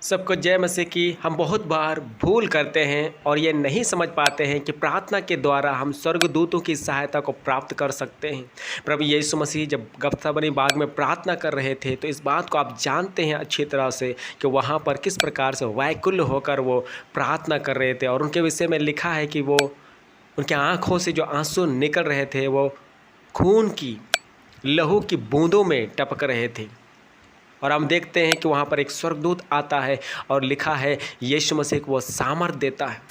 सबको जय मसीह की। हम बहुत बार भूल करते हैं और ये नहीं समझ पाते हैं कि प्रार्थना के द्वारा हम स्वर्गदूतों की सहायता को प्राप्त कर सकते हैं। प्रभु यीशु मसीह जब गत्सेमनी बाग में प्रार्थना कर रहे थे तो इस बात को आप जानते हैं अच्छी तरह से कि वहाँ पर किस प्रकार से व्याकुल होकर वो प्रार्थना कर रहे थे। और उनके विषय में लिखा है कि वो उनके आँखों से जो आंसू निकल रहे थे वो खून की लहू की बूंदों में टपक रहे थे। और हम देखते हैं कि वहाँ पर एक स्वर्गदूत आता है और लिखा है यीशु मसीह को वो सामर्थ देता है।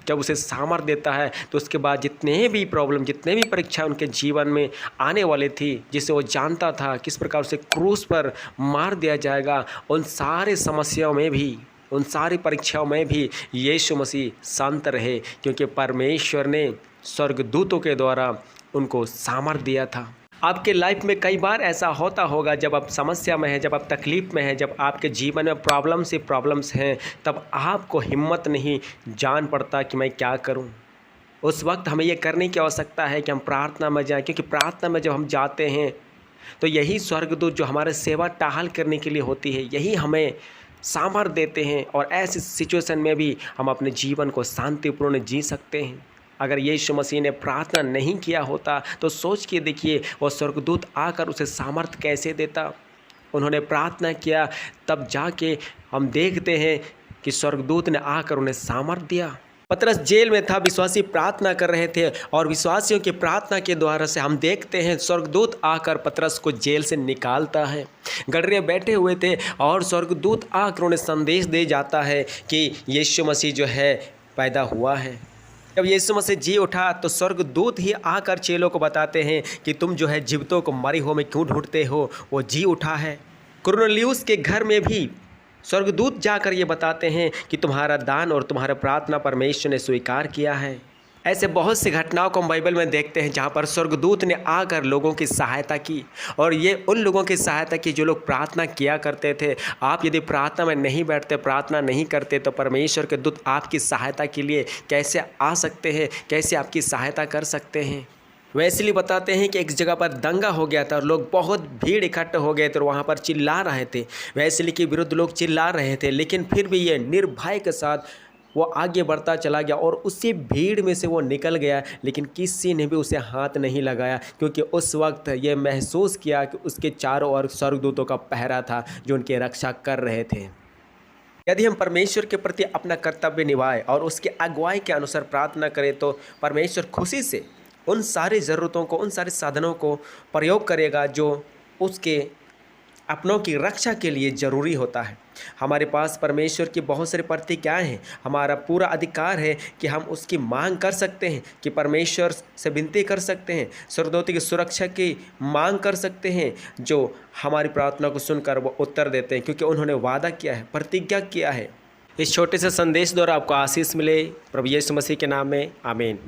जब उसे सामर्थ देता है तो उसके बाद जितने भी प्रॉब्लम, जितने भी परीक्षा उनके जीवन में आने वाली थी, जिसे वो जानता था किस प्रकार उसे क्रूस पर मार दिया जाएगा, उन सारे समस्याओं में भी, उन सारी परीक्षाओं में भी यीशु मसीह शांत रहे, क्योंकि परमेश्वर ने स्वर्गदूतों के द्वारा उनको सामर्थ दिया था। आपके लाइफ में कई बार ऐसा होता होगा, जब आप समस्या में हैं, जब आप तकलीफ़ में हैं, जब आपके जीवन में प्रॉब्लम्स हैं, तब आपको हिम्मत नहीं जान पड़ता कि मैं क्या करूं। उस वक्त हमें ये करने की आवश्यकता है कि हम प्रार्थना में जाएं, क्योंकि प्रार्थना में जब हम जाते हैं तो यही स्वर्गदूत जो हमारे सेवा टहल करने के लिए होती है, यही हमें सामर्थ्य देते हैं और ऐसी सिचुएशन में भी हम अपने जीवन को शांतिपूर्ण जी सकते हैं। अगर यीशु मसीह ने प्रार्थना नहीं किया होता तो सोच के देखिए वो स्वर्गदूत आकर उसे सामर्थ्य कैसे देता। उन्होंने प्रार्थना किया, तब जाके हम देखते हैं कि स्वर्गदूत ने आकर उन्हें सामर्थ्य दिया। पतरस जेल में था, विश्वासी प्रार्थना कर रहे थे और विश्वासियों की प्रार्थना के द्वारा से हम देखते हैं स्वर्गदूत आकर पतरस को जेल से निकालता है। गडरे बैठे हुए थे और स्वर्गदूत आकर उन्हें संदेश दे जाता है कि यीशु मसीह जो है पैदा हुआ है। जब यीशु मसीह जी उठा तो स्वर्गदूत ही आकर चेलों को बताते हैं कि तुम जो है जीवितों को मरे हुए में क्यों ढूंढते हो, वो जी उठा है। कुरनेलियुस के घर में भी स्वर्गदूत जाकर ये बताते हैं कि तुम्हारा दान और तुम्हारा प्रार्थना परमेश्वर ने स्वीकार किया है। ऐसे बहुत सी घटनाओं को हम बाइबल में देखते हैं जहाँ पर स्वर्गदूत ने आकर लोगों की सहायता की, और ये उन लोगों की सहायता की जो लोग प्रार्थना किया करते थे। आप यदि प्रार्थना में नहीं बैठते, प्रार्थना नहीं करते, तो परमेश्वर के दूत आपकी सहायता के लिए कैसे आ सकते हैं, कैसे आपकी सहायता कर सकते हैं। वे इसलिए बताते हैं कि एक जगह पर दंगा हो गया था और लोग बहुत भीड़ इकट्ठे हो गए थे और वहाँ पर चिल्ला रहे थे। वैसली के विरुद्ध लोग चिल्ला रहे थे, लेकिन फिर भी ये निर्भय के साथ वो आगे बढ़ता चला गया और उसी भीड़ में से वो निकल गया, लेकिन किसी ने भी उसे हाथ नहीं लगाया, क्योंकि उस वक्त ये महसूस किया कि उसके चारों ओर स्वर्गदूतों का पहरा था जो उनकी रक्षा कर रहे थे। यदि हम परमेश्वर के प्रति अपना कर्तव्य निभाएं और उसकी अगुवाई के अनुसार प्रार्थना करें तो परमेश्वर खुशी से उन सारी ज़रूरतों को, उन सारे साधनों को प्रयोग करेगा जो उसके अपनों की रक्षा के लिए ज़रूरी होता है। हमारे पास परमेश्वर की बहुत सारी प्रतिज्ञाएं हैं। हमारा पूरा अधिकार है कि हम उसकी मांग कर सकते हैं, कि परमेश्वर से विनती कर सकते हैं, स्वर्गदूतों की सुरक्षा की मांग कर सकते हैं, जो हमारी प्रार्थना को सुनकर वो उत्तर देते हैं, क्योंकि उन्होंने वादा किया है, प्रतिज्ञा किया है। इस छोटे से संदेश द्वारा आपको आशीष मिले। प्रभु यीशु मसीह के नाम में आमीन।